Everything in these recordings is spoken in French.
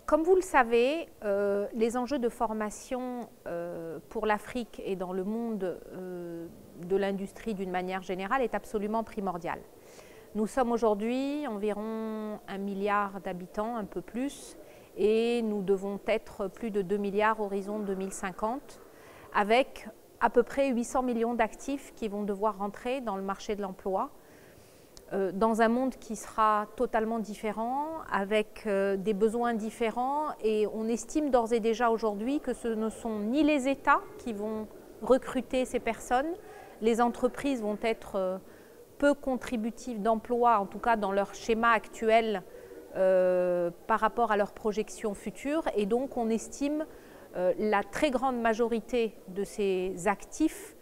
Comme vous le savez, les enjeux de formation pour l'Afrique et dans le monde de l'industrie d'une manière générale est absolument primordial. Nous sommes aujourd'hui environ 1 milliard d'habitants, un peu plus, et nous devons être plus de 2 milliards horizon 2050, avec à peu près 800 millions d'actifs qui vont devoir rentrer dans le marché de l'emploi, dans un monde qui sera totalement différent, avec des besoins différents, et on estime d'ores et déjà aujourd'hui que ce ne sont ni les États qui vont recruter ces personnes, les entreprises vont être peu contributives d'emploi, en tout cas dans leur schéma actuel par rapport à leurs projections futures, et donc on estime la très grande majorité de ces actifs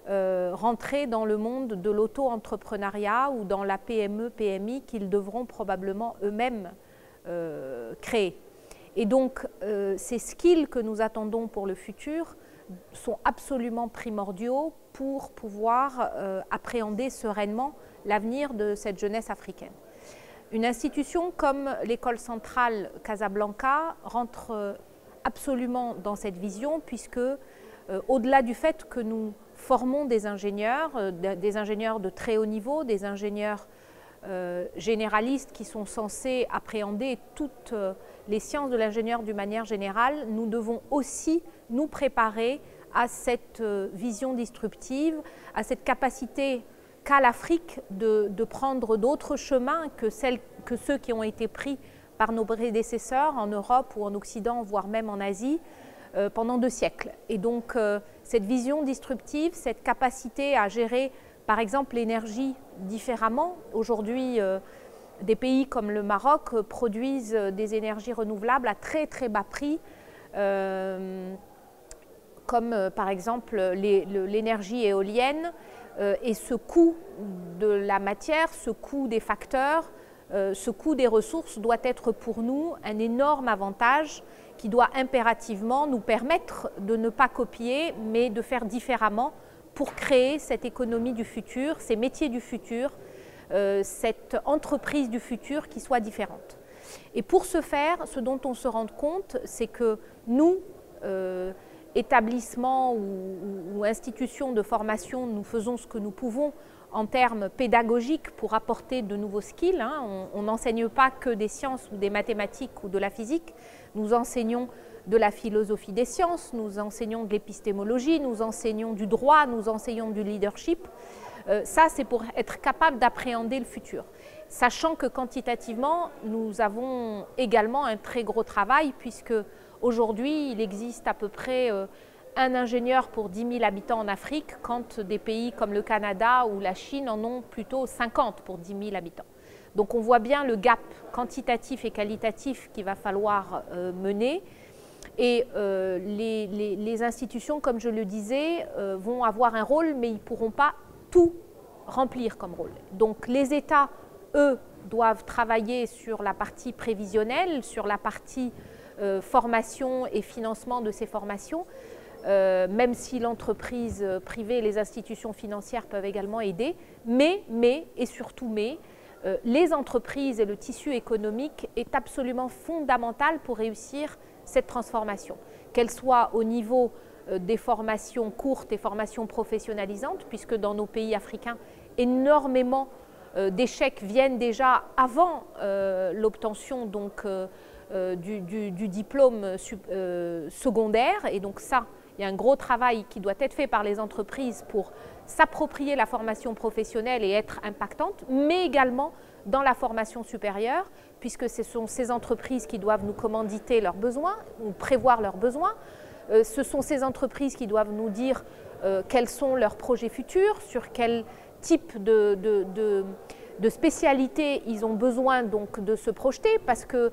rentrer dans le monde de l'auto-entrepreneuriat ou dans la PME, PMI qu'ils devront probablement eux-mêmes créer. Et donc, ces skills que nous attendons pour le futur sont absolument primordiaux pour pouvoir appréhender sereinement l'avenir de cette jeunesse africaine. Une institution comme l'École centrale Casablanca rentre absolument dans cette vision, puisque au-delà du fait que nous formons des ingénieurs de très haut niveau, des ingénieurs généralistes qui sont censés appréhender toutes les sciences de l'ingénieur d'une manière générale, nous devons aussi nous préparer à cette vision disruptive, à cette capacité qu'a l'Afrique de prendre d'autres chemins que ceux qui ont été pris par nos prédécesseurs en Europe ou en Occident, voire même en Asie, pendant 2 siècles. Et donc, cette vision disruptive, cette capacité à gérer, par exemple, l'énergie différemment. Aujourd'hui, des pays comme le Maroc produisent des énergies renouvelables à très très bas prix, comme par exemple l'énergie éolienne. Et ce coût de la matière, ce coût des facteurs, ce coût des ressources doit être pour nous un énorme avantage qui doit impérativement nous permettre de ne pas copier, mais de faire différemment pour créer cette économie du futur, ces métiers du futur, cette entreprise du futur qui soit différente. Et pour ce faire, ce dont on se rend compte, c'est que nous, établissements ou institutions de formation, nous faisons ce que nous pouvons en termes pédagogiques pour apporter de nouveaux skills. On n'enseigne pas que des sciences ou des mathématiques ou de la physique, nous enseignons de la philosophie des sciences, nous enseignons de l'épistémologie, nous enseignons du droit, nous enseignons du leadership. Ça, c'est pour être capable d'appréhender le futur. Sachant que quantitativement, nous avons également un très gros travail, puisque aujourd'hui, il existe à peu près un ingénieur pour 10 000 habitants en Afrique, quand des pays comme le Canada ou la Chine en ont plutôt 50 pour 10 000 habitants. Donc on voit bien le gap quantitatif et qualitatif qu'il va falloir mener. Et les institutions, comme je le disais, vont avoir un rôle, mais ils ne pourront pas tout remplir comme rôle. Donc les États, eux, doivent travailler sur la partie prévisionnelle, sur la partie formation et financement de ces formations, même si l'entreprise privée et les institutions financières peuvent également aider, mais et surtout les entreprises et le tissu économique est absolument fondamental pour réussir cette transformation, qu'elle soit au niveau des formations courtes et formations professionnalisantes, puisque dans nos pays africains, énormément d'échecs viennent déjà avant l'obtention du diplôme secondaire, et donc ça, il y a un gros travail qui doit être fait par les entreprises pour s'approprier la formation professionnelle et être impactante, mais également dans la formation supérieure, puisque ce sont ces entreprises qui doivent nous commanditer leurs besoins ou prévoir leurs besoins. Ce sont ces entreprises qui doivent nous dire quels sont leurs projets futurs, sur quel type de spécialité ils ont besoin donc de se projeter, parce que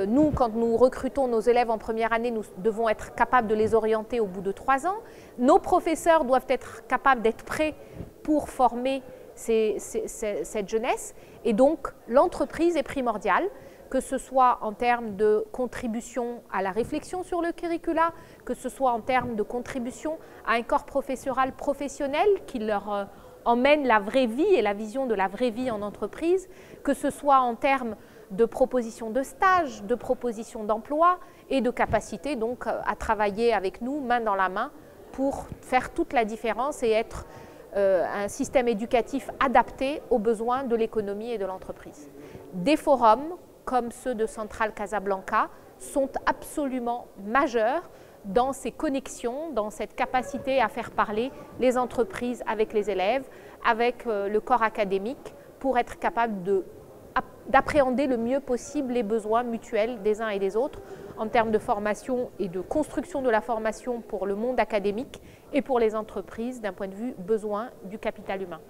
nous, quand nous recrutons nos élèves en première année, nous devons être capables de les orienter au bout de 3 ans. Nos professeurs doivent être capables d'être prêts pour former cette jeunesse, et donc l'entreprise est primordiale, que ce soit en termes de contribution à la réflexion sur le curricula, que ce soit en termes de contribution à un corps professoral professionnel qui leur emmène la vraie vie et la vision de la vraie vie en entreprise, que ce soit en termes de propositions de stage, de propositions d'emploi et de capacité donc à travailler avec nous main dans la main pour faire toute la différence et être un système éducatif adapté aux besoins de l'économie et de l'entreprise. Des forums comme ceux de Centrale Casablanca sont absolument majeurs dans ces connexions, dans cette capacité à faire parler les entreprises avec les élèves, avec le corps académique, pour être capable d'appréhender le mieux possible les besoins mutuels des uns et des autres en termes de formation et de construction de la formation pour le monde académique et pour les entreprises d'un point de vue besoin du capital humain.